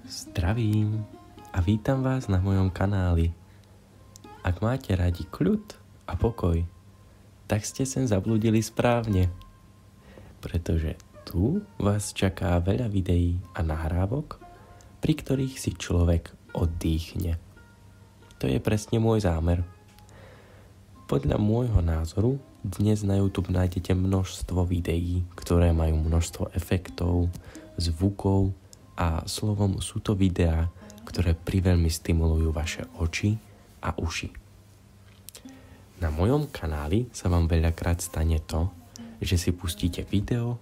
Zdravím a vítam vás na mojom kanáli. Ak máte radi kľud a pokoj, tak ste sem zablúdili správne, pretože tu vás čaká veľa videí a nahrávok, pri ktorých si človek oddychne. To je presne môj zámer. Podľa môjho názoru dnes na YouTube nájdete množstvo videí, ktoré majú množstvo efektov, zvukov a slovom sú to videá, ktoré priveľmi stimulujú vaše oči a uši. Na mojom kanáli sa vám veľakrát stane to, že si pustíte video,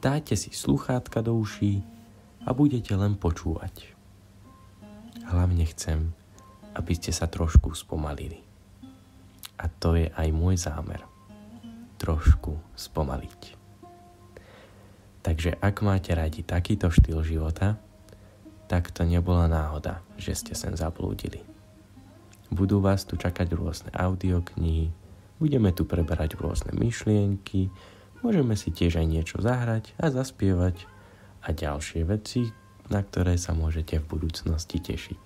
dáte si slúchátka do uší a budete len počúvať. Hlavne chcem, aby ste sa trošku spomalili. A to je aj môj zámer. Trošku spomaliť. Takže ak máte radi takýto štýl života, tak to nebola náhoda, že ste sem zablúdili. Budú vás tu čakať rôzne audioknihy, budeme tu preberať rôzne myšlienky, môžeme si tiež aj niečo zahrať a zaspievať a ďalšie veci, na ktoré sa môžete v budúcnosti tešiť.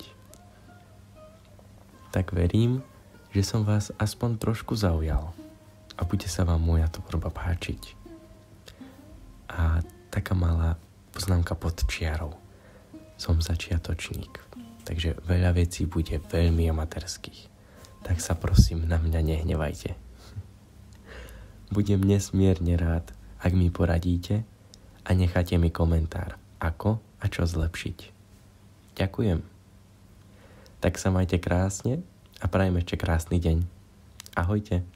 Tak verím, že som vás aspoň trošku zaujal a bude sa vám moja tvorba páčiť. A taká malá poznámka pod čiarou. Som začiatočník, takže veľa vecí bude veľmi amatérskych. Tak sa prosím na mňa nehnevajte. Budem nesmierne rád, ak mi poradíte a necháte mi komentár, ako a čo zlepšiť. Ďakujem. Tak sa majte krásne a prajem ešte krásny deň. Ahojte.